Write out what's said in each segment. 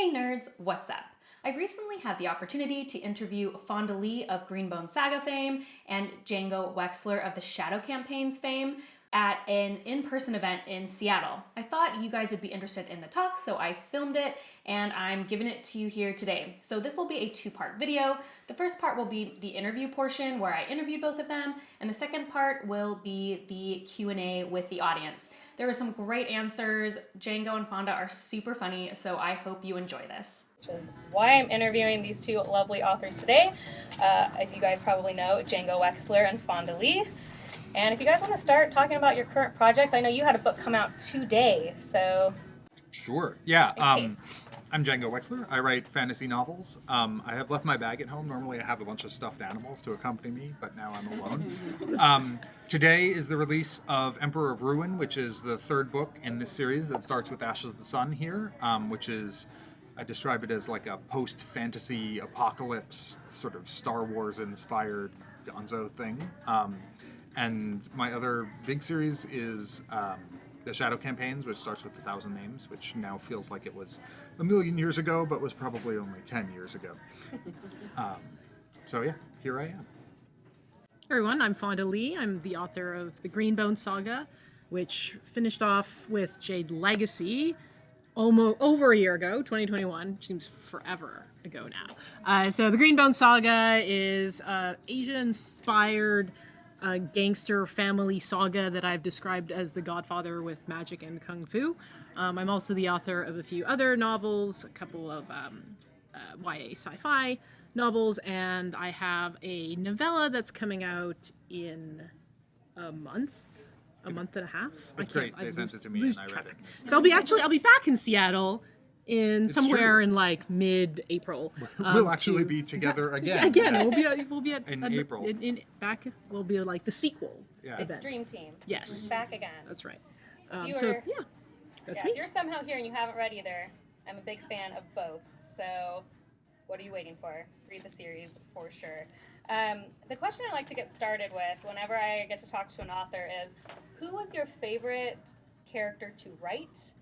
Hey nerds, what's up? I've recently had the opportunity to interview Fonda Lee of Greenbone Saga fame and Django Wexler of the Shadow Campaigns fame at an in-person event in Seattle. I thought you guys would be interested in the talk, so I filmed it and I'm giving it to you here today. So this will be a two-part video. The first part will be the interview portion where I interviewed both of them, and the second part will be the Q&A with the audience. There were some great answers. Django and Fonda are super funny, so I hope you enjoy this. Which is why I'm interviewing these two lovely authors today. As you guys probably know, Django Wexler and Fonda Lee. And if you guys want to start talking about your current projects, I know you had a book come out today, so... Sure, yeah. I'm Django Wexler. I write fantasy novels. I have left my bag at home. Normally I have a bunch of stuffed animals to accompany me, but now I'm alone. Today is the release of Emperor of Ruin, which is the third book in this series that starts with Ashes of the Sun here, which is, I describe it as like a post-fantasy apocalypse, sort of Star Wars-inspired gonzo thing. And my other big series is the Shadow Campaigns, which starts with 1,000 Names, which now feels like it was a million years ago, but was probably only 10 years ago. So yeah, here I am. Everyone, I'm Fonda Lee. I'm the author of the Greenbone Saga, which finished off with Jade Legacy almost over a year ago, 2021. Seems forever ago now. So the Greenbone Saga is Asian-inspired gangster family saga that I've described as The Godfather with magic and kung fu. I'm also the author of a few other novels, a couple of YA sci-fi novels, and I have a novella that's coming out in a month and a half. It's great. They sent it to me and I read it. So I'll be back in Seattle in somewhere in like mid-April. We'll actually be together again. We'll be at in April. We'll be like the sequel event. Dream Team. Yes. Back again. That's right. That's me. If you're somehow here and you haven't read either, I'm a big fan of both. So what are you waiting for? Read the series for sure. The question I like to get started with whenever I get to talk to an author is, who was your favorite character to write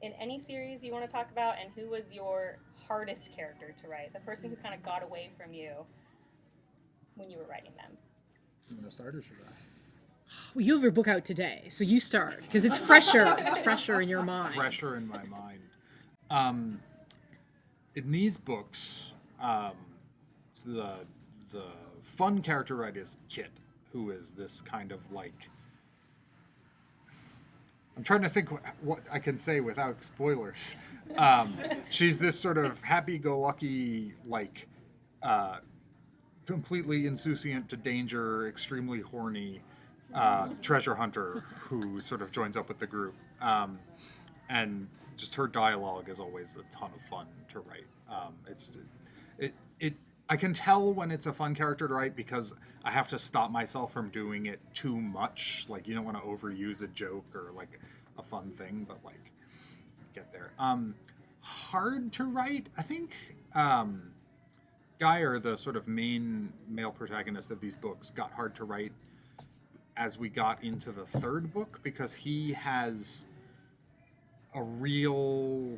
in any series you want to talk about, and who was your hardest character to write? The person who kind of got away from you when you were writing them. You want to start or should I? Well, you have your book out today, so you start, because it's fresher. It's fresher in your mind. Fresher in my mind. In these books, the fun character right is Kit, who is this kind of like... I'm trying to think what I can say without spoilers. She's this sort of happy-go-lucky, like, completely insouciant to danger, extremely horny treasure hunter who sort of joins up with the group. And just her dialogue is always a ton of fun to write. I can tell when it's a fun character to write because I have to stop myself from doing it too much. Like, you don't want to overuse a joke or like a fun thing, but like get there. Hard to write, I think. Geyer, the sort of main male protagonist of these books, got hard to write as we got into the third book because he has a really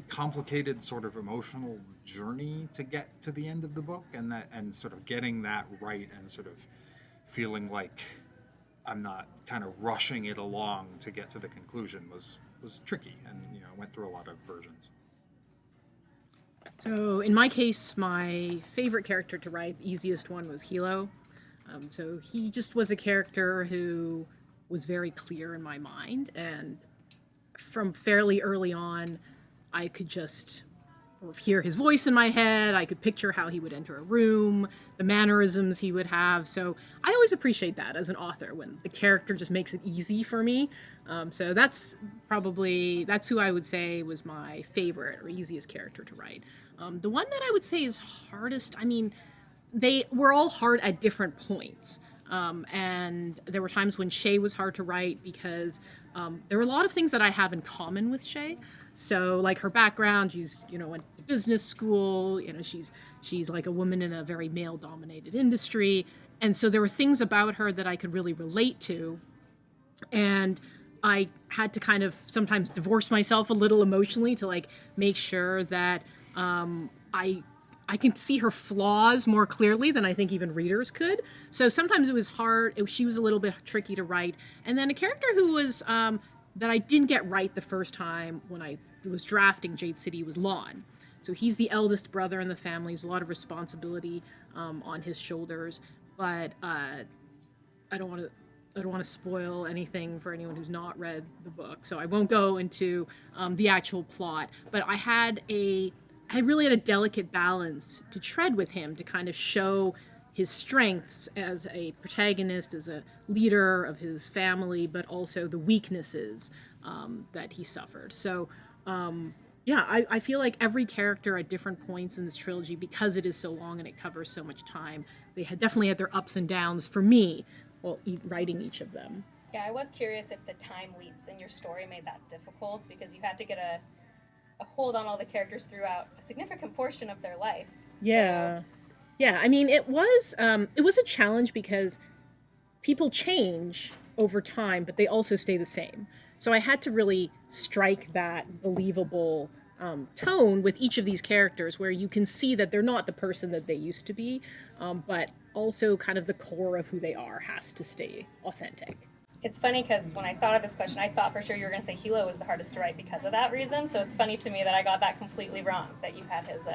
complicated sort of emotional journey to get to the end of the book, and sort of getting that right and sort of feeling like I'm not kind of rushing it along to get to the conclusion was tricky, and went through a lot of versions. So in my case, my favorite character to write, the easiest one, was Hilo. So he just was a character who was very clear in my mind, and from fairly early on, I could just hear his voice in my head. I could picture how he would enter a room, the mannerisms he would have. So I always appreciate that as an author, when the character just makes it easy for me. So that's who I would say was my favorite or easiest character to write. The one that I would say is hardest, they were all hard at different points. And there were times when Shay was hard to write because there were a lot of things that I have in common with Shay. So like her background, she's, went to business school, she's like a woman in a very male-dominated industry. And so there were things about her that I could really relate to. And I had to kind of sometimes divorce myself a little emotionally to like make sure that I can see her flaws more clearly than I think even readers could. So sometimes it was hard. She was a little bit tricky to write. And then a character who was that I didn't get right the first time when I was drafting Jade City was Lon. So he's the eldest brother in the family. There's a lot of responsibility on his shoulders. But I don't want to spoil anything for anyone who's not read the book, so I won't go into the actual plot. But I really had a delicate balance to tread with him to kind of show his strengths as a protagonist, as a leader of his family, but also the weaknesses that he suffered. So, I feel like every character at different points in this trilogy, because it is so long and it covers so much time, they definitely had their ups and downs for me while writing each of them. Yeah, I was curious if the time leaps in your story made that difficult, because you had to get a hold on all the characters throughout a significant portion of their life. Yeah. Yeah, I mean, it was a challenge because people change over time, but they also stay the same. So I had to really strike that believable tone with each of these characters where you can see that they're not the person that they used to be, but also kind of the core of who they are has to stay authentic. It's funny because when I thought of this question, I thought for sure you were going to say Hilo was the hardest to write because of that reason. So it's funny to me that I got that completely wrong, that you had his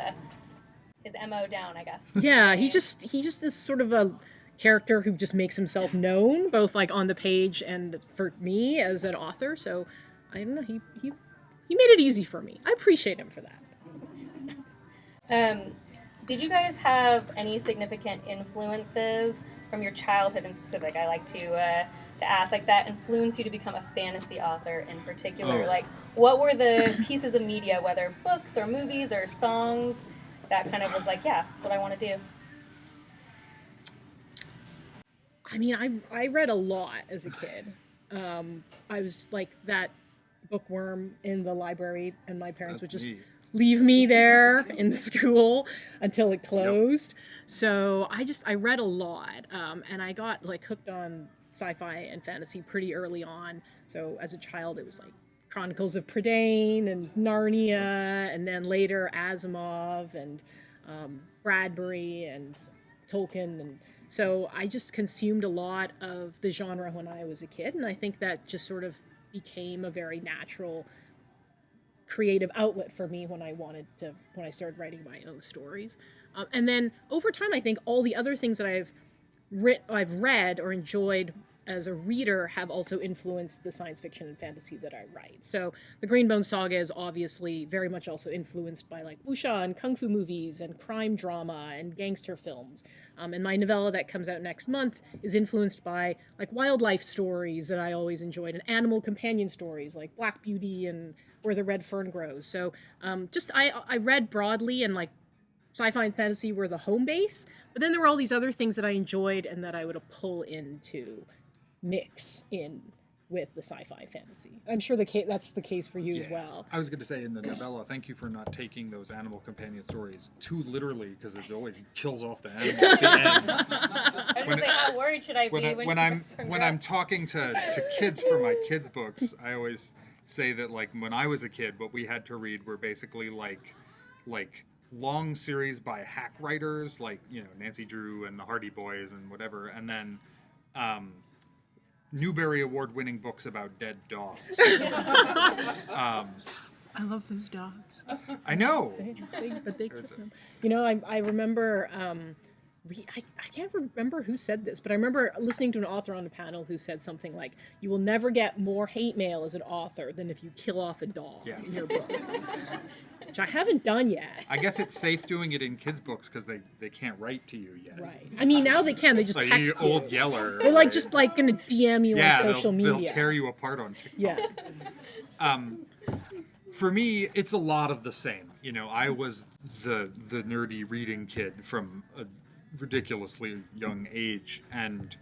MO down, I guess. Yeah, he just is sort of a character who just makes himself known, both like on the page and for me as an author. So I don't know, he made it easy for me. I appreciate him for that. Did you guys have any significant influences from your childhood in specific? I like to ask, like, that influenced you to become a fantasy author in particular. Like, what were the pieces of media, whether books or movies or songs, that kind of was like, yeah, that's what I want to do? I mean, I read a lot as a kid. I was like that bookworm in the library, and my parents would just leave me there in the school until it closed. Yep. So I read a lot, and I got like hooked on sci-fi and fantasy pretty early on. So as a child, it was like Chronicles of Prydain and Narnia, and then later Asimov and Bradbury and Tolkien. And so I just consumed a lot of the genre when I was a kid, and I think that just sort of became a very natural creative outlet for me when I started writing my own stories. And then over time, I think all the other things that I've read or enjoyed as a reader have also influenced the science fiction and fantasy that I write. So the Greenbone Saga is obviously very much also influenced by like wuxia and kung fu movies and crime drama and gangster films. And my novella that comes out next month is influenced by like wildlife stories that I always enjoyed and animal companion stories like Black Beauty and Where the Red Fern Grows. So I read broadly, and like sci-fi and fantasy were the home base, but then there were all these other things that I enjoyed and that I would pull into mix in with the sci-fi fantasy. I'm sure that's the case for you as well. I was going to say in the novella, thank you for not taking those animal companion stories too literally, because it always kills off the animal at the end. I was going to say, how worried should I be when I'm talking to kids for my kids' books, I always say that like when I was a kid, what we had to read were basically like long series by hack writers, like, you know, Nancy Drew and the Hardy Boys and whatever, and then Newbery Award-winning books about dead dogs. I love those dogs. I know. But they kill them. You know, I remember, I can't remember who said this, but I remember listening to an author on a panel who said something like, you will never get more hate mail as an author than if you kill off a dog in your book. Which I haven't done yet. I guess it's safe doing it in kids' books because they can't write to you yet. Right. I mean, now they can. They just like text you. Old Yeller. They're like just like going to DM you on social media. They'll tear you apart on TikTok. Yeah. For me, it's a lot of the same. You know, I was the nerdy reading kid from a ridiculously young age, and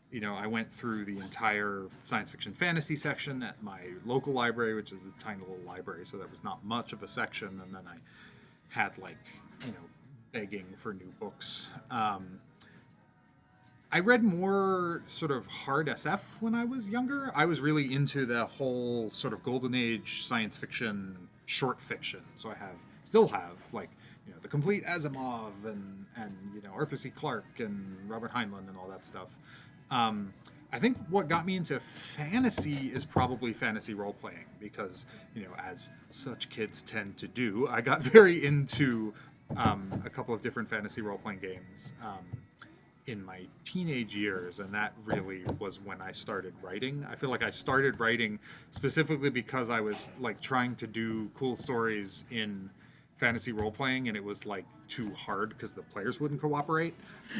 you know, I went through the entire science fiction fantasy section at my local library, which is a tiny little library, so that was not much of a section. And then I had, like, you know, begging for new books. I read more sort of hard SF when I was younger. I was really into the whole sort of golden age science fiction, short fiction. So still have like, the complete Asimov and Arthur C. Clarke and Robert Heinlein and all that stuff. I think what got me into fantasy is probably fantasy role playing because, as such kids tend to do, I got very into a couple of different fantasy role playing games. In my teenage years, and that really was when I started writing. I feel like I started writing specifically because I was like trying to do cool stories in fantasy role playing, and it was like too hard because the players wouldn't cooperate.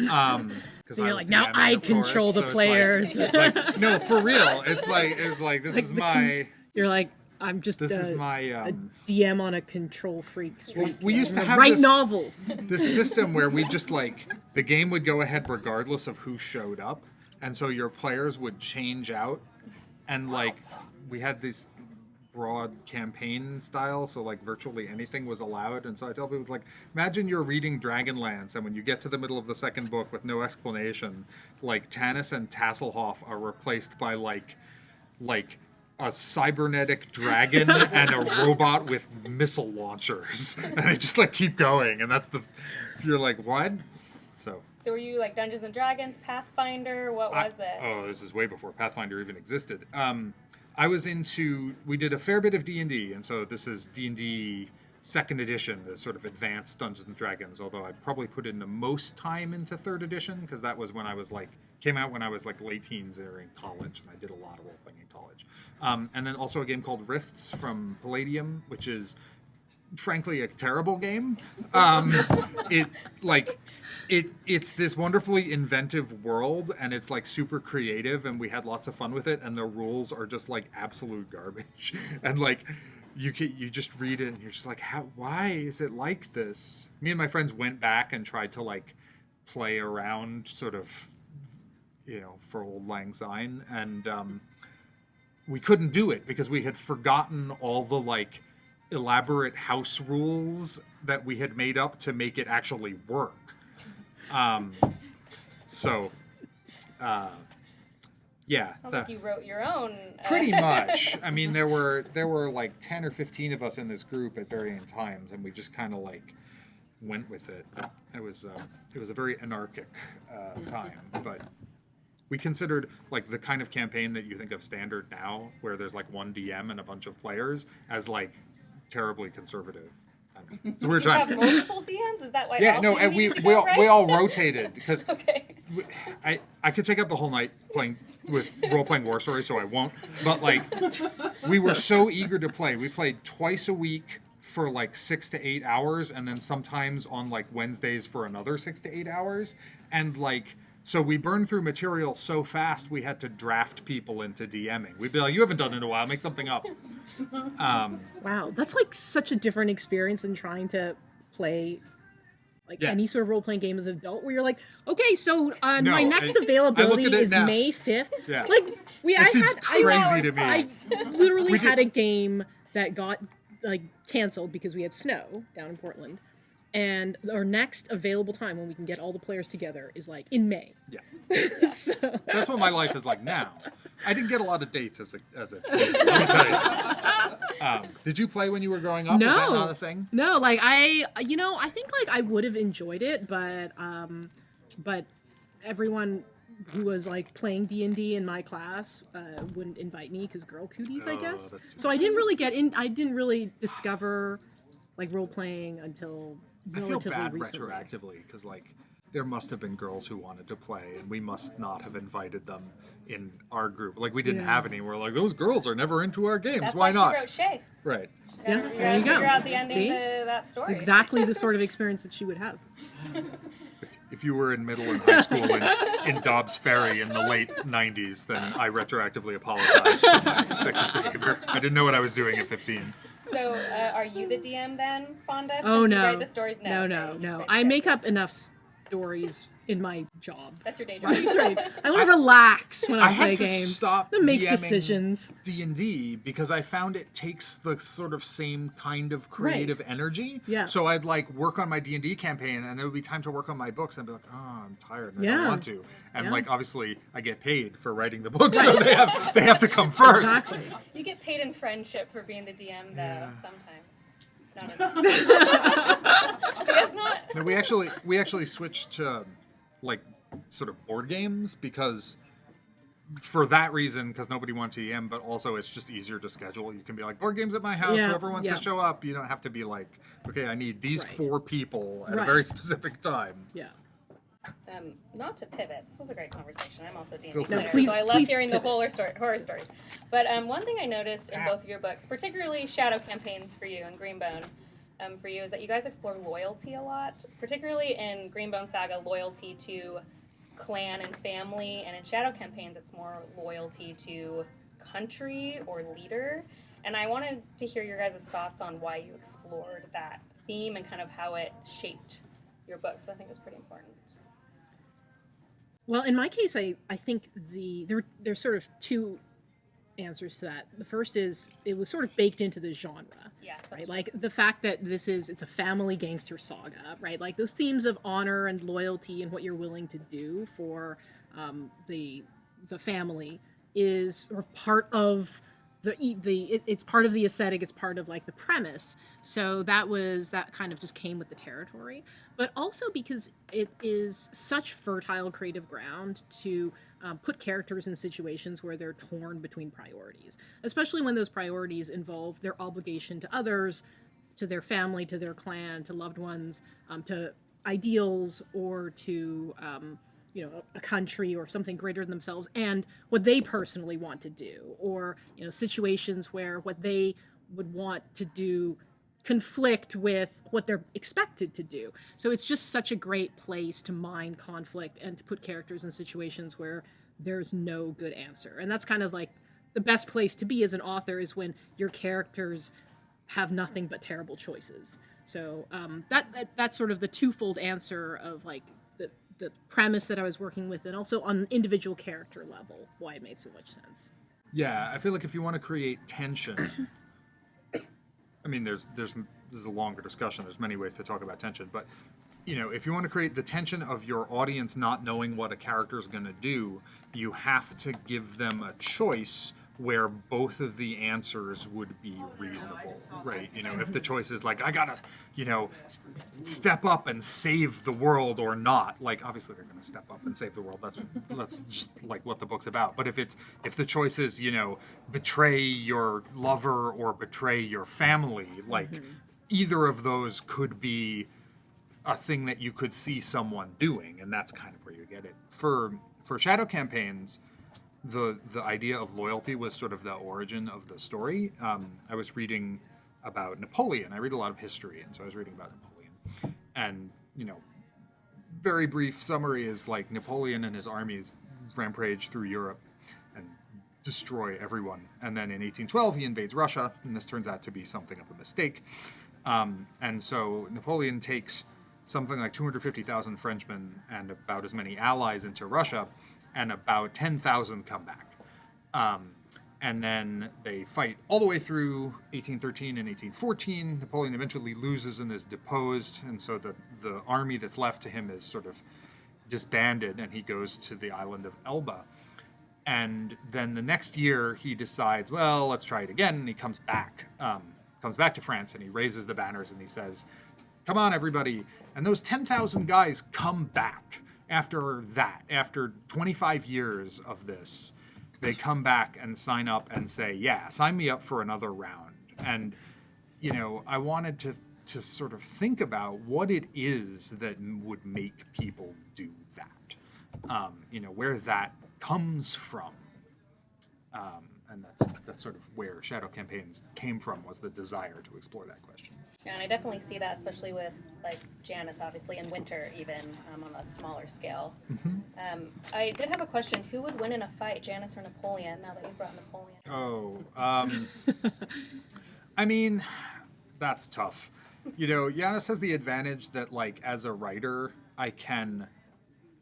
So you're like, now I control the players. It's like, no, for real. It's like this is my. You're like, I'm just this is my a DM on a control freak streak. Well, we used to have write novels. This system where we just like the game would go ahead regardless of who showed up, and so your players would change out, and like we had this broad campaign style, so like virtually anything was allowed. And so I tell people, like, imagine you're reading Dragonlance, and when you get to the middle of the second book with no explanation, like Tanis and Tasselhoff are replaced by like a cybernetic dragon and a robot with missile launchers, and they just like keep going, and you're like, what? So were you like Dungeons and Dragons, Pathfinder? What was it? Oh, this is way before Pathfinder even existed. We did a fair bit of D&D, and so this is D&D second edition, the sort of advanced Dungeons and Dragons, although I'd probably put in the most time into third edition, because that was when I was like, came out when I was like late teens or in college, and I did a lot of role playing in college. And then also a game called Rifts from Palladium, which is frankly a terrible game. It's this wonderfully inventive world, and it's like super creative, and we had lots of fun with it, and the rules are just like absolute garbage. And like you just read it and you're just like, why is it like this? Me and my friends went back and tried to like play around sort of, for Old Lang Syne, and we couldn't do it because we had forgotten all the like elaborate house rules that we had made up to make it actually work. Yeah. Sounds like you wrote your own. Pretty much. I mean, there were like 10 or 15 of us in this group at varying times, and we just kind of like went with it. It was a very anarchic time, but we considered like the kind of campaign that you think of standard now, where there's like one DM and a bunch of players, as like terribly conservative. So we were trying. You have multiple DMs? Is that why? Yeah, no, and we all rotated because okay. I could take up the whole night playing with role-playing war stories, so I won't. But like, we were so eager to play. We played twice a week for like 6 to 8 hours, and then sometimes on like Wednesdays for another 6 to 8 hours, and like. So we burned through material so fast we had to draft people into DMing. We'd be like, you haven't done it in a while, make something up. Wow, that's like such a different experience than trying to play like any sort of role-playing game as an adult, where you're like, okay, so my next availability is now. May 5th. Yeah. Like I literally had a game that got like canceled because we had snow down in Portland. And our next available time when we can get all the players together is like in May. Yeah. So. That's what my life is like now. I didn't get a lot of dates as a teen, let me tell you. Did you play when you were growing up? No. Was that not a thing? No, like I think like I would have enjoyed it, but everyone who was like playing D&D in my class wouldn't invite me because girl cooties, I guess. So I didn't really get in. I didn't really discover like role playing until relatively I feel bad recently. Retroactively because like there must have been girls who wanted to play, and we must not have invited them in our group. Like we didn't have any. We're like, those girls are never into our games. That's why not? She wrote Shay. Right. Yeah, there you go. Figure out the ending See? to that story. It's exactly the sort of experience that she would have. If you were in middle and high school in Dobbs Ferry in the late 90s, then I retroactively apologize for my sexist behavior. I didn't know what I was doing at 15. So, are you the DM then, Fonda? Oh, Since no. you write the stories? No. I make up enough stories in my job. That's your day job. That's right. I want to relax when I play had to games. stop To make DMing decisions. D&D because I found it takes the sort of same kind of creative energy. Yeah. So I'd like work on my D&D campaign, and there would be time to work on my books, and I'd be like, oh, I'm tired, and I don't want to. And like obviously, I get paid for writing the books, so they have to come first. Exactly. You get paid in friendship for being the DM, though. Sometimes. Not enough. Guess not. No, we actually switched to like sort of board games because for that reason, because nobody wanted to EM, but also it's just easier to schedule. You can be like, board games at my house, whoever wants to show up. You don't have to be like, okay, I need these 4 people at a very specific time. Yeah. Not to pivot. This was a great conversation. I'm also D&D Go for player, it. Please- so I love please hearing the pivot. horror stories. But one thing I noticed in both of your books, particularly Shadow Campaigns for you and Greenbone for you, is that you guys explore loyalty a lot. Particularly in Greenbone Saga, loyalty to clan and family, and in Shadow Campaigns, it's more loyalty to country or leader. And I wanted to hear your guys' thoughts on why you explored that theme and kind of how it shaped your books. I think it's pretty important. Well, in my case, I think there's sort of 2 answers to that. The first is it was sort of baked into the genre. Yeah, that's Right, true. like the fact that it's a family gangster saga, right? Like those themes of honor and loyalty and what you're willing to do for the family is sort of part of it's part of the aesthetic. It's part of like the premise. So that kind of just came with the territory, but also because it is such fertile creative ground to put characters in situations where they're torn between priorities, especially when those priorities involve their obligation to others, to their family, to their clan, to loved ones, to ideals, or to a country or something greater than themselves, and what they personally want to do, or situations where what they would want to do conflict with what they're expected to do. So it's just such a great place to mine conflict and to put characters in situations where there's no good answer. And that's kind of like the best place to be as an author, is when your characters have nothing but terrible choices. So that's sort of the twofold answer of like the premise that I was working with, and also on an individual character level, why it made so much sense. Yeah, I feel like if you want to create tension, I mean, this is a longer discussion. There's many ways to talk about tension, but if you want to create the tension of your audience not knowing what a character is going to do, you have to give them a choice where both of the answers would be reasonable, right? If the choice is like, I gotta, step up and save the world or not, like obviously they're gonna step up and save the world. That's just like what the book's about. But if the choice is, betray your lover or betray your family, like either of those could be a thing that you could see someone doing, and that's kind of where you get it. For Shadow Campaigns, the idea of loyalty was sort of the origin of the story. I was reading about Napoleon. I read a lot of history, and so I was reading about Napoleon. And, very brief summary is like Napoleon and his armies rampage through Europe and destroy everyone. And then in 1812, he invades Russia, and this turns out to be something of a mistake. And so Napoleon takes something like 250,000 Frenchmen and about as many allies into Russia, and about 10,000 come back. And then they fight all the way through 1813 and 1814. Napoleon eventually loses and is deposed, and so the army that's left to him is sort of disbanded, and he goes to the island of Elba. And then the next year, he decides, well, let's try it again, and he comes back to France, and he raises the banners, and he says, come on, everybody. And those 10,000 guys come back. After 25 years of this, they come back and sign up and say, yeah, sign me up for another round. And, I wanted to sort of think about what it is that would make people do that, where that comes from. And that's sort of where Shadow Campaigns came from, was the desire to explore that question. Yeah, and I definitely see that, especially with like Janice, obviously, in Winter, even on a smaller scale. Mm-hmm. I did have a question: who would win in a fight, Janice or Napoleon? Now that you brought Napoleon. Oh, I mean, that's tough. Janice has the advantage that, like, as a writer, I can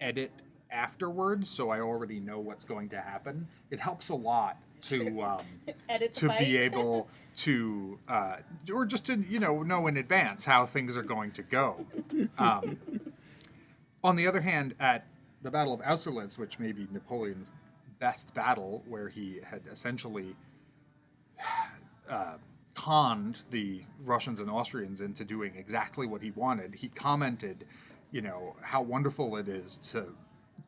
edit afterwards, so I already know what's going to happen. It helps a lot to Edit the to fight. be able to or just to know in advance how things are going to go. On the other hand, at the Battle of Austerlitz, which may be Napoleon's best battle, where he had essentially conned the Russians and Austrians into doing exactly what he wanted, he commented, how wonderful it is to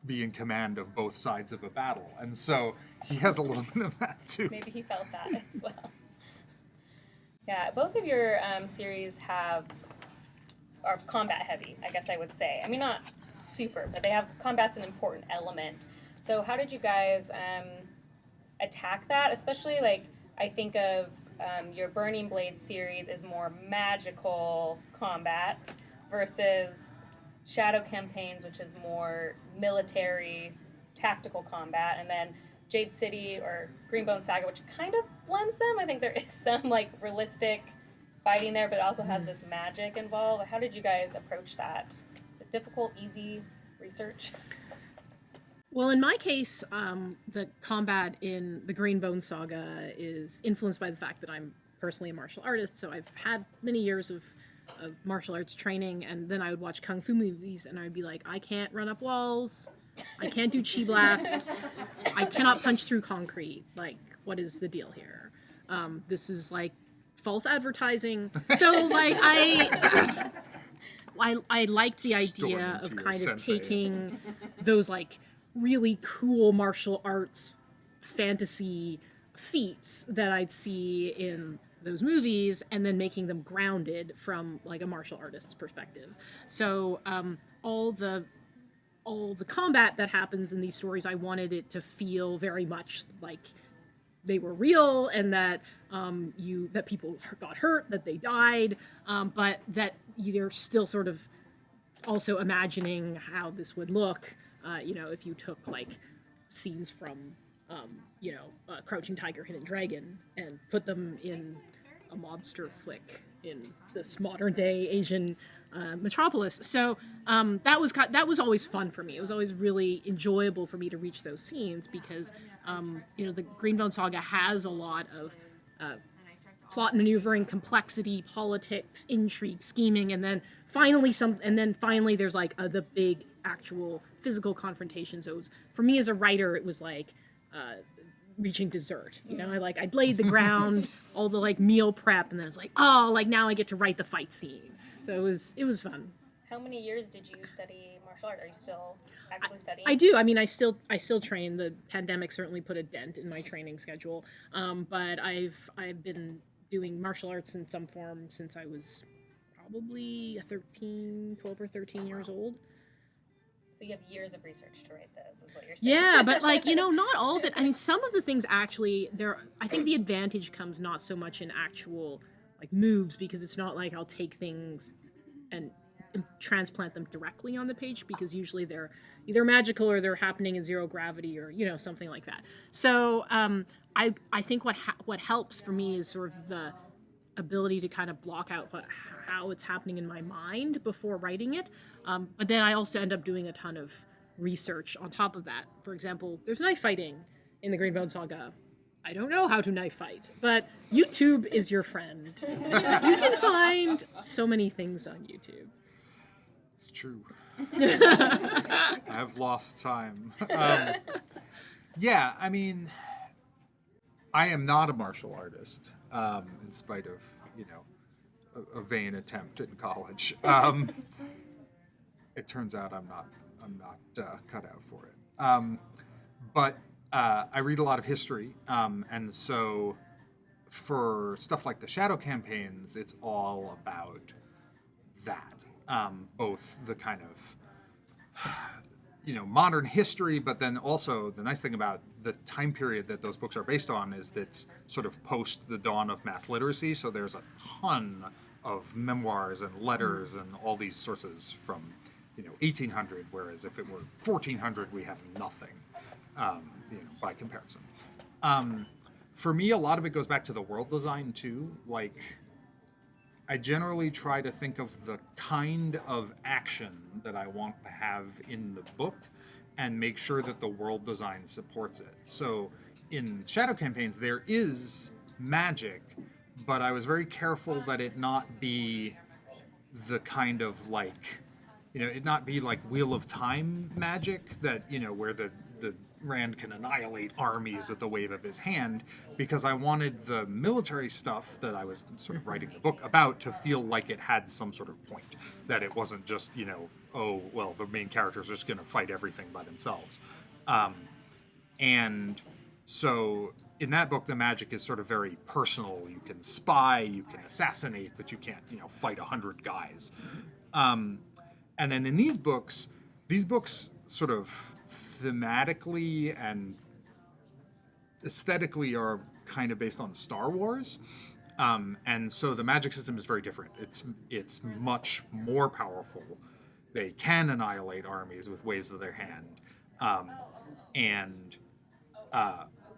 be in command of both sides of a battle. And so he has a little bit of that too. Maybe he felt that as well. Yeah, both of your series are combat heavy, I guess I would say. I mean, not super, but combat's an important element. So how did you guys attack that? Especially, I think of your Burning Blade series is more magical combat versus Shadow Campaigns, which is more military, tactical combat, and then Jade City or Greenbone Saga, which kind of blends them. I think there is some realistic fighting there, but it also has this magic involved. How did you guys approach that? Is it difficult, easy research? Well, in my case, the combat in the Greenbone Saga is influenced by the fact that I'm personally a martial artist, so I've had many years of martial arts training, and then I would watch kung fu movies, and I'd be like, I can't run up walls, I can't do chi blasts, I cannot punch through concrete. What is the deal here? This is false advertising. So I liked the idea of kind of taking those really cool martial arts fantasy feats that I'd see in those movies and then making them grounded from a martial artist's perspective. So all the combat that happens in these stories, I wanted it to feel very much like they were real, and that that people got hurt, that they died, but that you're still sort of also imagining how this would look, if you took scenes from Crouching Tiger, Hidden Dragon and put them in a mobster flick in this modern day Asian metropolis. So that was always fun for me. It was always really enjoyable for me to reach those scenes because the Greenbone Saga has a lot of plot maneuvering, complexity, politics, intrigue, scheming, and then finally there's the big actual physical confrontation. So for me as a writer, it was reaching dessert. I'd laid the ground, all the meal prep, and then it's now I get to write the fight scene. So it was fun. How many years did you study martial art? Are you still actively studying? I do. I mean, I still train. The pandemic certainly put a dent in my training schedule. But I've been doing martial arts in some form since I was probably 12 or 13 years old. So you have years of research to write this, is what you're saying. Yeah, but not all of it. I mean, some of the things actually, I think the advantage comes not so much in actual moves, because it's not I'll take things and transplant them directly on the page, because usually they're either magical or they're happening in zero gravity or something like that. So I think what helps for me is sort of the ability to kind of block out how it's happening in my mind before writing it. But then I also end up doing a ton of research on top of that. For example, there's knife fighting in the Greenbone Saga. I don't know how to knife fight, but YouTube is your friend. You can find so many things on YouTube. It's true. I've lost time. Yeah, I mean, I am not a martial artist, in spite of, a vain attempt in college. It turns out I'm not cut out for it. But I read a lot of history, and so for stuff like the Shadow Campaigns, it's all about that. Both the kind of modern history, but then also the nice thing about the time period that those books are based on is that's sort of post the dawn of mass literacy. So there's a ton of memoirs and letters and all these sources from 1800, whereas if it were 1400, we have nothing, by comparison. For me, a lot of it goes back to the world design too. I generally try to think of the kind of action that I want to have in the book and make sure that the world design supports it. So in Shadow Campaigns, there is magic, but I was very careful that it not be the kind of like, it not be like Wheel of Time magic that, where the Rand can annihilate armies with the wave of his hand, because I wanted the military stuff that I was sort of writing the book about to feel like it had some sort of point, that it wasn't just, oh, well, the main characters are just going to fight everything by themselves. And so in that book, the magic is sort of very personal. You can spy, you can assassinate, but you can't, fight 100 guys. And then in these books sort of thematically and aesthetically are kind of based on Star Wars. And so the magic system is very different. It's much more powerful. They can annihilate armies with waves of their hand.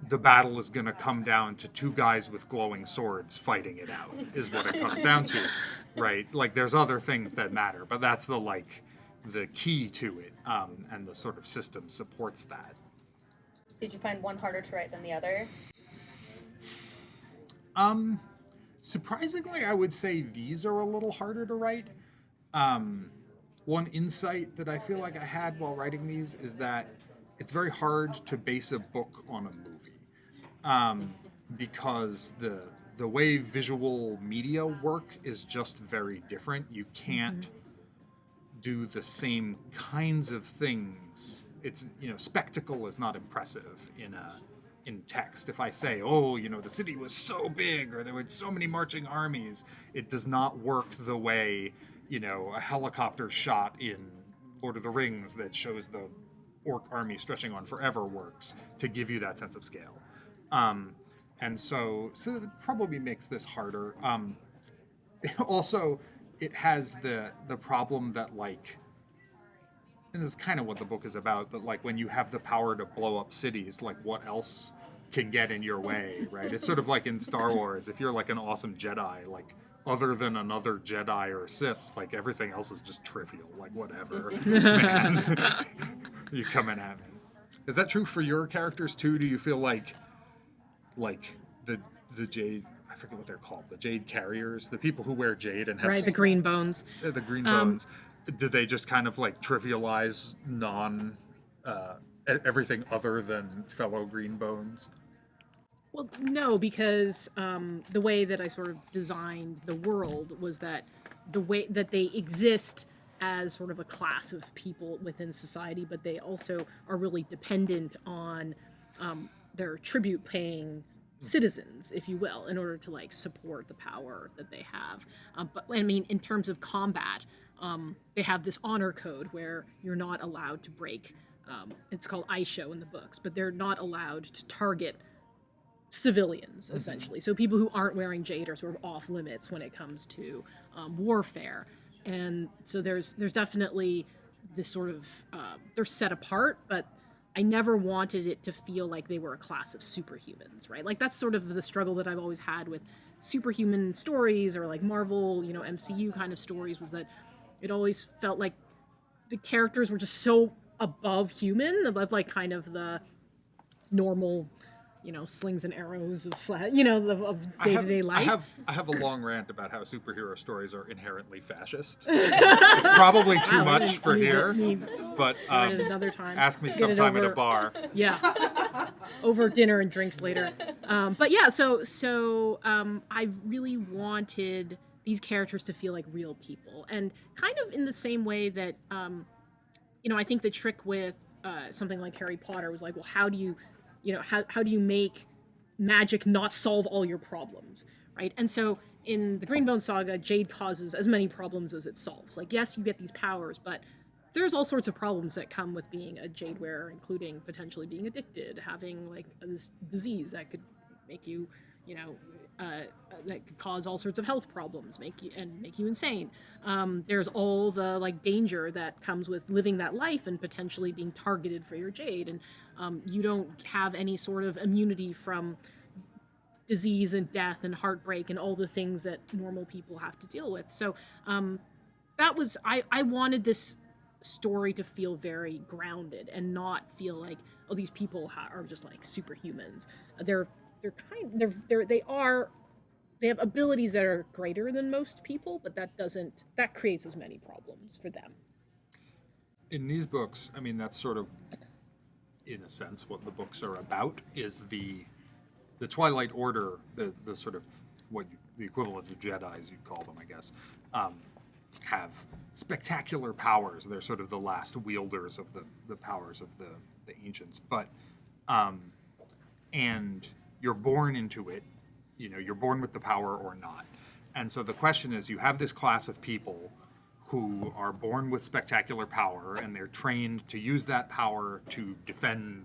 The battle is going to come down to two guys with glowing swords fighting it out, is what it comes down to, right? Like, there's other things that matter, but that's the key to it, and the sort of system supports that. Did you find one harder to write than the other? Surprisingly, I would say these are a little harder to write. One insight that I feel like I had while writing these is that it's very hard to base a book on a movie, because the way visual media work is just very different. You can't do the same kinds of things. It's, spectacle is not impressive in text. If I say, the city was so big, or there were so many marching armies, it does not work the way, a helicopter shot in Lord of the Rings that shows the orc army stretching on forever works to give you that sense of scale. And so it probably makes this harder. Also, it has the problem that, and this is kind of what the book is about, but when you have the power to blow up cities, what else can get in your way, right? It's sort of like in Star Wars, if you're an awesome Jedi, other than another Jedi or Sith, everything else is just trivial, whatever. Man, you coming at me. Is that true for your characters too? Do you feel like the Jade, I forget what they're called, the Jade Carriers, the people who wear jade and have... Right, the Greenbones. The Greenbones. Do they just kind of trivialize everything other than fellow Greenbones? Well, no, because the way that I sort of designed the world was that the way that they exist as sort of a class of people within society, but they also are really dependent on their tribute-paying citizens, if you will, in order to support the power that they have. But I mean, in terms of combat, they have this honor code where you're not allowed to break. It's called ISHO in the books, but they're not allowed to target civilians, essentially. So people who aren't wearing jade are sort of off limits when it comes to warfare. And so there's definitely this sort of they're set apart, but I never wanted it to feel like they were a class of superhumans, right? That's sort of the struggle that I've always had with superhuman stories or Marvel, MCU kind of stories, was that it always felt like the characters were just so above human, above kind of the normal, slings and arrows of day-to-day life. I have a long rant about how superhero stories are inherently fascist. It's probably too much for here, but another time. Ask me sometime at a bar. Yeah, over dinner and drinks later. But yeah, so I really wanted these characters to feel like real people, and kind of in the same way that I think the trick with something like Harry Potter was well, how do you make magic not solve all your problems, right? And so in the Greenbone Saga, jade causes as many problems as it solves. Yes, you get these powers, but there's all sorts of problems that come with being a jade wearer, including potentially being addicted, having this disease that could make you, that could cause all sorts of health problems, make you insane. There's all the danger that comes with living that life and potentially being targeted for your jade, and you don't have any sort of immunity from disease and death and heartbreak and all the things that normal people have to deal with. So that was I wanted this story to feel very grounded and not feel like, oh, these people are just like superhumans. They have abilities that are greater than most people, but that creates as many problems for them. In these books, I mean, that's sort of, in a sense, what the books are about, is the Twilight Order, the sort of the equivalent of Jedis, you'd call them, I guess, have spectacular powers. They're sort of the last wielders of the powers of the ancients. But and you're born into it. You're born with the power or not. And so the question is, you have this class of people who are born with spectacular power, and they're trained to use that power to defend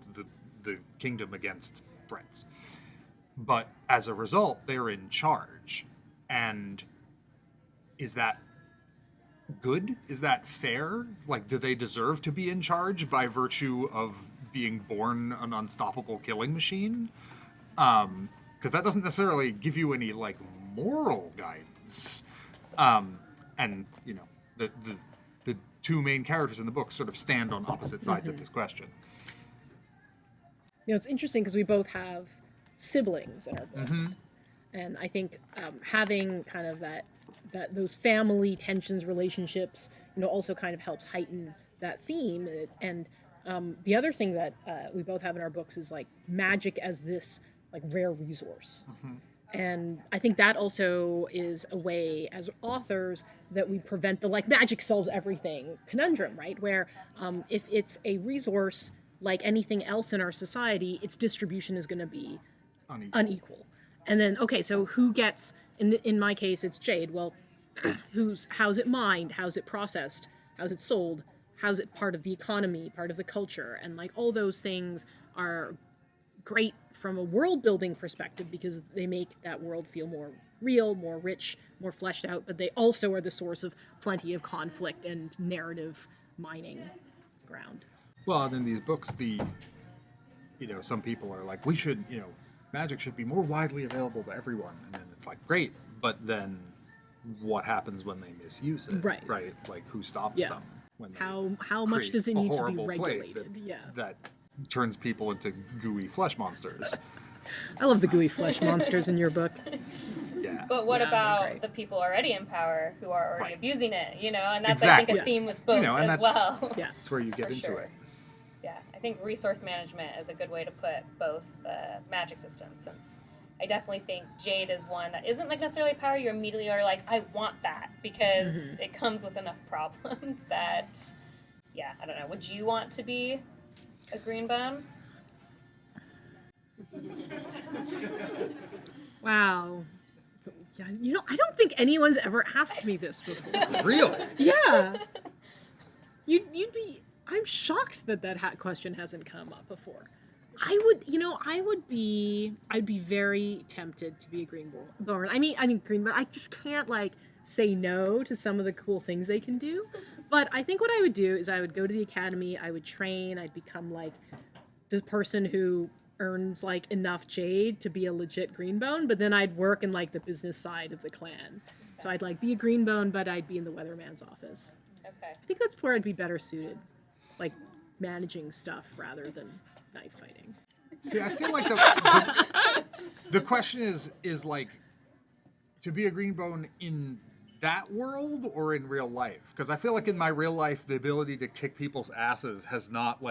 the kingdom against threats. But as a result, they're in charge. And is that good? Is that fair? Like, do they deserve to be in charge by virtue of being born an unstoppable killing machine? Because that doesn't necessarily give you any, like, moral guidance. And, the two main characters in the book sort of stand on opposite sides of this question. It's interesting because we both have siblings in our books. And I think having kind of that those family tensions, relationships, also kind of helps heighten that theme. And the other thing that we both have in our books is like magic as this like rare resource. And I think that also is a way as authors that we prevent the like magic solves everything conundrum, right? Where if it's a resource like anything else in our society, its distribution is going to be unequal. And then, okay, so who gets, in my case, it's Jade. Well, how's it mined? How's it processed? How's it sold? How's it part of the economy, part of the culture? And like all those things are great from a world building perspective because they make that world feel more real, more rich, more fleshed out, but they also are the source of plenty of conflict and narrative mining ground. Well, and in these books, some people are like, we should, magic should be more widely available to everyone. And then it's like, great, but then what happens when they misuse it? Right. Like, who stops them? When how much does it need to be regulated? That turns people into gooey flesh monsters. I love the gooey flesh monsters in your book. Yeah. But what about the people already in power who are already abusing it? And that's I think a theme with both as well. Yeah, that's where you get into it. Yeah, I think resource management is a good way to put both magic systems, since I definitely think Jade is one that isn't like necessarily power. You immediately are like, I want that, because it comes with enough problems that, I don't know. Would you want to be a Greenbone? Wow. Yeah, I don't think anyone's ever asked me this before. Really? Yeah. You'd be. I'm shocked that question hasn't come up before. I'd be very tempted to be a Greenbone. I mean Greenbone. I just can't say no to some of the cool things they can do. But I think what I would do is I would go to the academy, I would train, I'd become the person who earns enough Jade to be a legit Greenbone, but then I'd work in the business side of the clan. So I'd be a Greenbone, but I'd be in the weatherman's office. Okay. I think that's where I'd be better suited, managing stuff rather than knife fighting. See, I feel like the question is to be a Greenbone in that world or in real life? Because I feel like in my real life, the ability to kick people's asses has not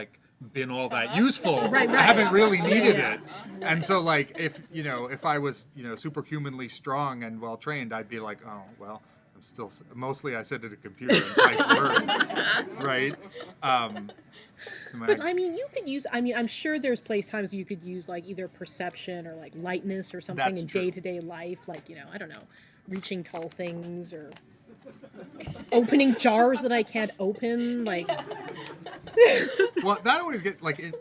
been all that useful. Right. I haven't really needed it. And so if I was superhumanly strong and well trained, I'd be like, oh well, I'm still mostly I sit at a computer and type words, right? But you could use. I'm sure there's times you could use either perception or lightness or something in day-to-day life, I don't know, reaching tall things or opening jars that I can't open, Well, that always get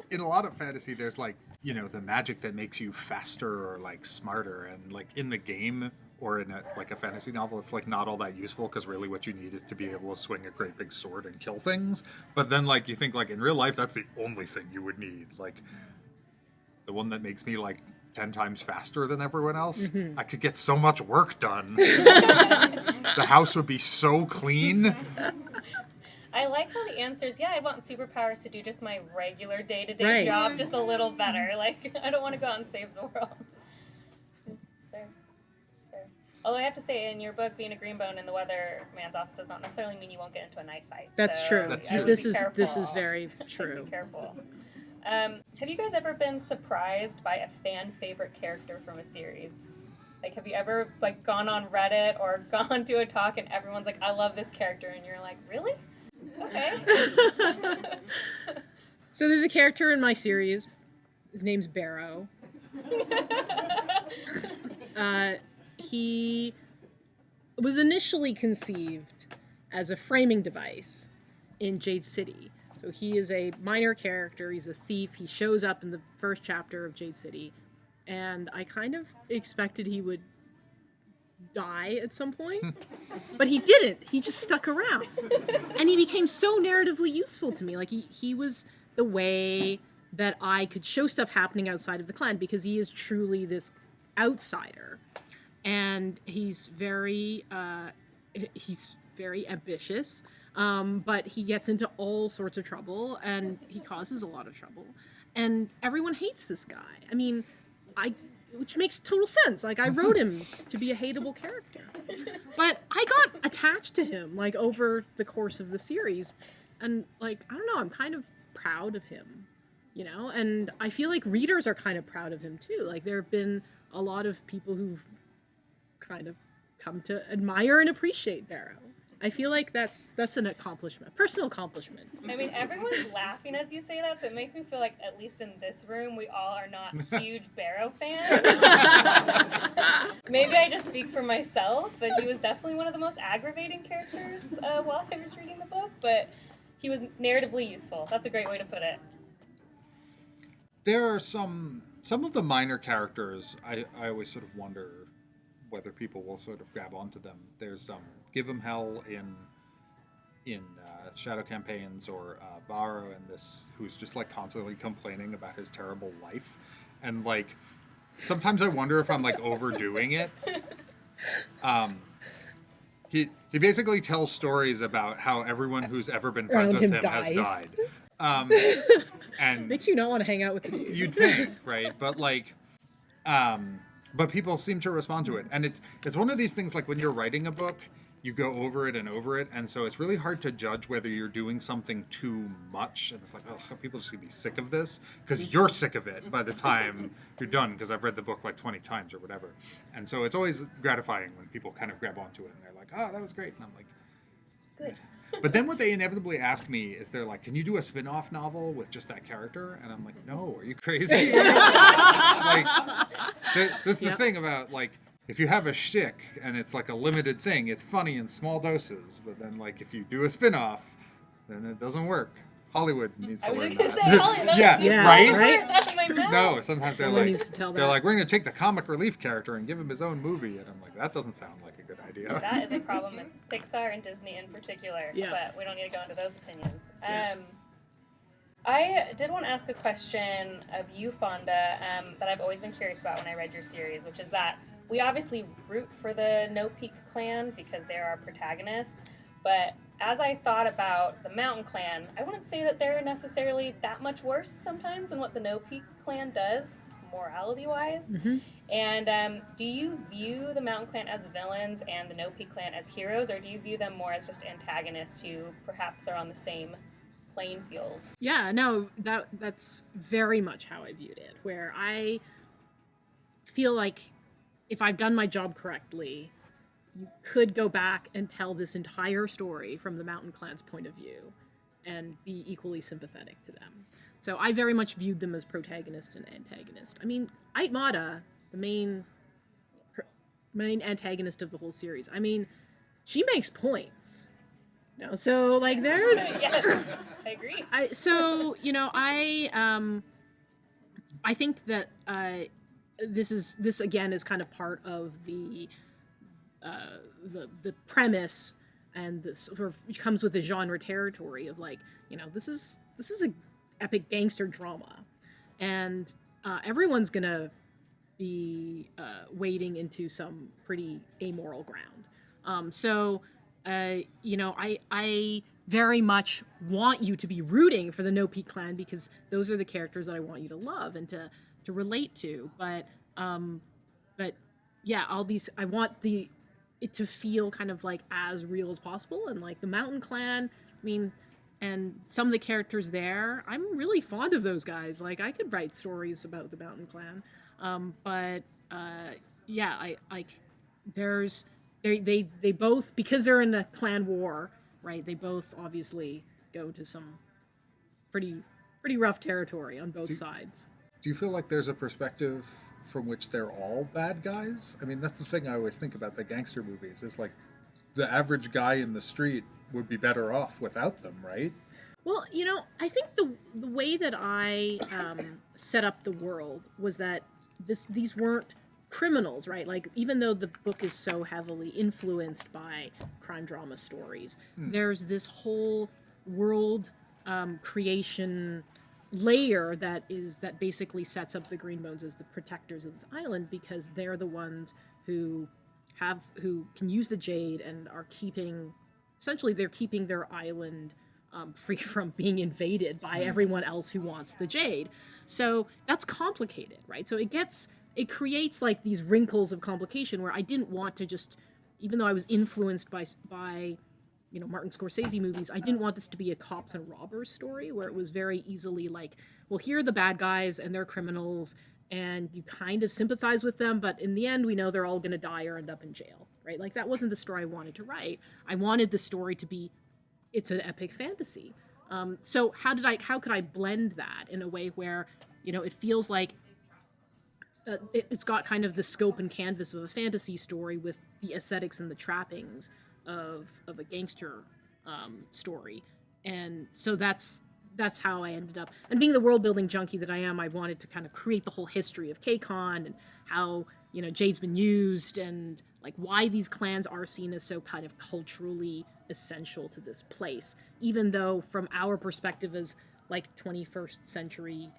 in a lot of fantasy. There's the magic that makes you faster or smarter, and in the game or in a fantasy novel, it's not all that useful because really what you need is to be able to swing a great big sword and kill things. But then you think in real life that's the only thing you would need, the one that makes me 10 times faster than everyone else. I could get so much work done. The house would be so clean. I like how the answer is, I want superpowers to do just my regular day-to-day job just a little better. Like, I don't want to go out and save the world. It's fair. It's fair. Although I have to say, in your book, being a Greenbone in the Weatherman's office does not necessarily mean you won't get into a knife fight. That's so true. That's true. This is very true. Be careful. Have you guys ever been surprised by a fan favorite character from a series? Like, have you ever like gone on Reddit or gone to a talk and everyone's like, I love this character, and you're like, really? Okay. So there's a character in my series. His name's Barrow. He was initially conceived as a framing device in Jade City. So he is a minor character. He's a thief. He shows up in the first chapter of Jade City. And I kind of expected he would die at some point. But he didn't. He just stuck around. And he became so narratively useful to me. Like, he was the way that I could show stuff happening outside of the clan, because he is truly this outsider. And he's very ambitious. But he gets into all sorts of trouble, and he causes a lot of trouble. And everyone hates this guy. I mean, which makes total sense. Like, I wrote him to be a hateable character. But I got attached to him, like, over the course of the series. And, like, I don't know, I'm kind of proud of him, you know? And I feel like readers are kind of proud of him, too. Like, there have been a lot of people who've kind of come to admire and appreciate Barrow. I feel like that's an accomplishment, personal accomplishment. I mean, everyone's laughing as you say that, so it makes me feel like, at least in this room, we all are not huge Barrow fans. Maybe I just speak for myself, but he was definitely one of the most aggravating characters while I was reading the book, but he was narratively useful. That's a great way to put it. There are some of the minor characters, I always sort of wonder whether people will sort of grab onto them. There's Give 'em Hell in Shadow Campaigns, or Varro in this, who's just like constantly complaining about his terrible life, and like sometimes I wonder if I'm like overdoing it. He basically tells stories about how everyone who's ever been friends with him has died. And makes you not want to hang out with the dude. You'd think, right? But like, but people seem to respond to it, and it's one of these things, like when you're writing a book, you go over it, and so it's really hard to judge whether you're doing something too much, and it's like, oh, people just gonna be sick of this, because you're sick of it by the time you're done, because I've read the book like 20 times or whatever. And so it's always gratifying when people kind of grab onto it and they're like, oh, that was great, and I'm like, Good. But then what they inevitably ask me is, they're like, can you do a spin-off novel with just that character? And I'm like, no, are you crazy? Like, that's the thing about, like, if you have a shtick and it's like a limited thing, it's funny in small doses. But then, like, if you do a spin-off, then it doesn't work. Hollywood needs to learn that. I was going to say, Hollywood, Yeah, right? Right? Out of my mouth. No, sometimes they're Someone like, needs to tell they're that. like, we're going to take the comic relief character and give him his own movie. And I'm like, that doesn't sound like a good idea. That is a problem with Pixar and Disney in particular, but we don't need to go into those opinions. I did want to ask a question of you, Fonda, that I've always been curious about when I read your series, which is that we obviously root for the No Peak clan because they're our protagonists, but as I thought about the Mountain Clan, I wouldn't say that they're necessarily that much worse sometimes than what the No Peak clan does, morality-wise. Mm-hmm. And do you view the Mountain Clan as villains and the No Peak clan as heroes, or do you view them more as just antagonists who perhaps are on the same playing field? Yeah, no, that's very much how I viewed it, where I feel like if I've done my job correctly, you could go back and tell this entire story from the Mountain Clan's point of view and be equally sympathetic to them. So I very much viewed them as protagonist and antagonist. I mean, Aitmata, the main antagonist of the whole series, I mean, she makes points. You know, so like there's Yes, I agree. I think that this again is kind of part of the premise, and this sort of comes with the genre territory of, like, you know, this is a epic gangster drama, and everyone's gonna be wading into some pretty amoral ground. I very much want you to be rooting for the No Peak Clan because those are the characters that I want you to love and to relate to. But yeah, I want it to feel kind of like as real as possible. And like the Mountain Clan, I mean, and some of the characters there, I'm really fond of those guys. Like I could write stories about the Mountain Clan. They both, because they're in a clan war, right? They both obviously go to some pretty rough territory on both sides. Do you feel like there's a perspective from which they're all bad guys? I mean, that's the thing I always think about the gangster movies. Is like the average guy in the street would be better off without them, right? Well, I think the way that I set up the world was that these weren't criminals, right? Like, even though the book is so heavily influenced by crime drama stories, there's this whole world creation layer that basically sets up the Greenbones as the protectors of this island, because they're the ones who can use the jade and are keeping their island free from being invaded by everyone else who wants the jade. So that's complicated, right? So it creates like these wrinkles of complication where I didn't want to just, even though I was influenced by Martin Scorsese movies, I didn't want this to be a cops and robbers story where it was very easily like, well, here are the bad guys and they're criminals and you kind of sympathize with them, but in the end we know they're all going to die or end up in jail, right? Like that wasn't the story I wanted to write. I wanted the story to be, it's an epic fantasy. So how could I blend that in a way where, it feels like it's got kind of the scope and canvas of a fantasy story with the aesthetics and the trappings of a gangster story. And so that's how I ended up. And being the world building junkie that I am, I wanted to kind of create the whole history of K-Con and how, jade's been used and like why these clans are seen as so kind of culturally essential to this place, even though from our perspective as like 21st century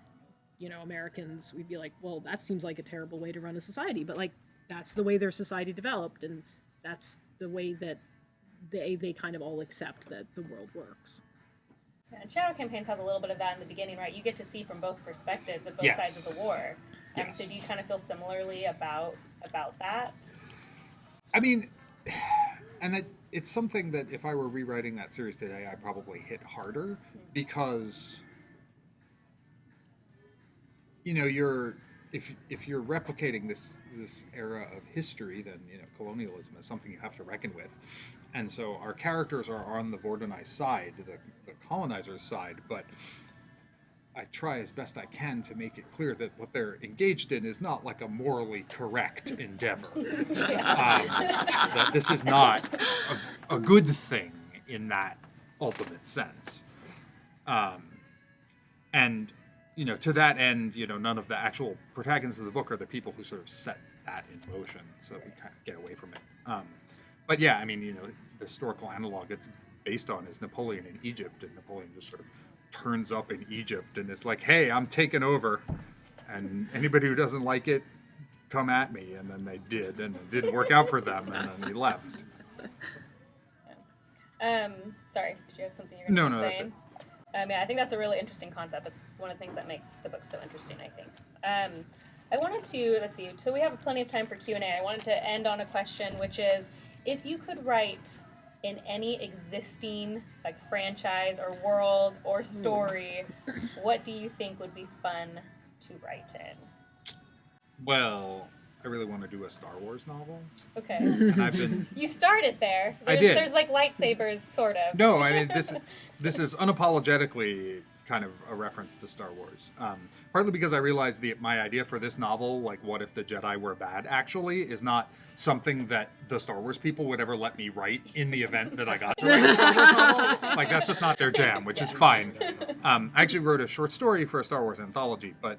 Americans, we'd be like, well, that seems like a terrible way to run a society, but like that's the way their society developed, and that's the way that they kind of all accept that the world works. Yeah, and Shadow Campaigns has a little bit of that in the beginning, right? You get to see from both perspectives of both Yes. sides of the war. Yes. So do you kind of feel similarly about that? I mean, and it's something that if I were rewriting that series today, I'd probably hit harder because, if you're replicating this era of history, then colonialism is something you have to reckon with, and so our characters are on the Vordanized side, the colonizers' side, but I try as best I can to make it clear that what they're engaged in is not like a morally correct endeavor. That this is not a good thing in that ultimate sense. And, to that end, none of the actual protagonists of the book are the people who sort of set that in motion, so we kind of get away from it. But yeah, I mean, the historical analog it's based on is Napoleon in Egypt, and Napoleon just sort of turns up in Egypt and is like, hey, I'm taking over, and anybody who doesn't like it, come at me. And then they did, and it didn't work out for them, and then he left. Sorry, did you have something you were going to say? No, that's it. Yeah, I think that's a really interesting concept. It's one of the things that makes the book so interesting, I think. I wanted to, let's see, so we have plenty of time for Q&A. I wanted to end on a question, which is, if you could write in any existing franchise or world or story, what do you think would be fun to write in? Well, I really want to do a Star Wars novel. Okay. And I've been... You started there. I did. There's lightsabers, sort of. No, I mean, this is unapologetically kind of a reference to Star Wars. Partly because I realized my idea for this novel, what if the Jedi were bad, actually, is not something that the Star Wars people would ever let me write in the event that I got to write a Star Wars novel. That's just not their jam, which is fine. I actually wrote a short story for a Star Wars anthology, but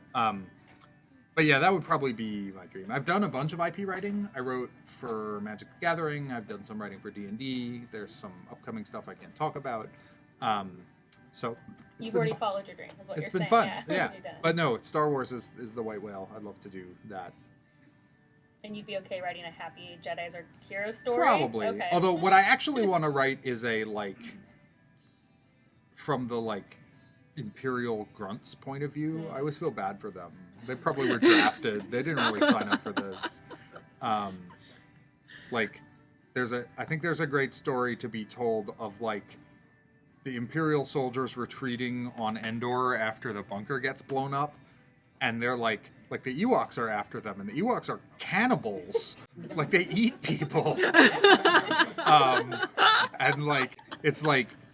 yeah, that would probably be my dream. I've done a bunch of IP writing. I wrote for Magic the Gathering. I've done some writing for D&D. There's some upcoming stuff I can't talk about. So you've already followed your dream, is what you're saying. It's been fun, yeah. But no, Star Wars is the white whale. I'd love to do that. And you'd be okay writing a happy Jedi's or heroes story? Probably. Okay. Although what I actually want to write is from the Imperial Grunts point of view. I always feel bad for them. They probably were drafted. They didn't really sign up for this. I think there's a great story to be told of the Imperial soldiers retreating on Endor after the bunker gets blown up, and they're the Ewoks are after them, and the Ewoks are cannibals. They eat people. And it's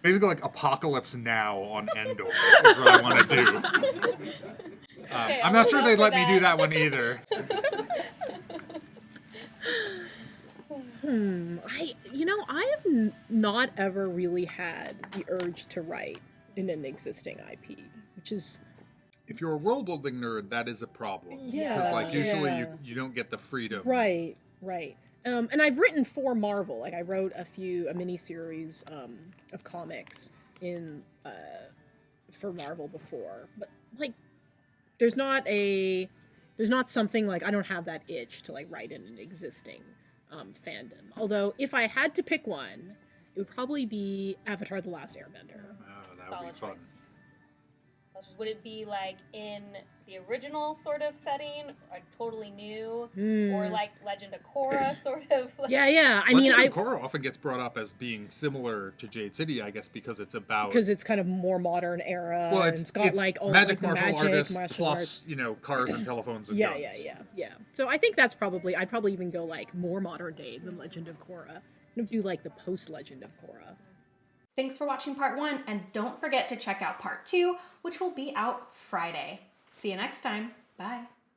basically Apocalypse Now on Endor is what I want to do. Okay, I'm not sure they'd let me do that one either. I have not ever really had the urge to write in an existing IP, which is... If you're a world-building nerd, that is a problem. Yeah. Because usually you don't get the freedom. Right. And I've written for Marvel. I wrote a mini-series of comics for Marvel before. But, there's not something I don't have that itch to, write in an existing fandom. Although, if I had to pick one, it would probably be Avatar: The Last Airbender. Oh, that Solid would be fun. choice. Would it be in the original sort of setting, or totally new, or Legend of Korra sort of? Yeah. Legend of Korra often gets brought up as being similar to Jade City, I guess, because it's kind of more modern era. Well, and it's got all magic the martial artists martial plus arts. Cars and telephones and Yeah. So I think that's I'd probably even go more modern day than Legend of Korra. Do the post Legend of Korra. Thanks for watching part 1, and don't forget to check out part 2, which will be out Friday. See you next time. Bye.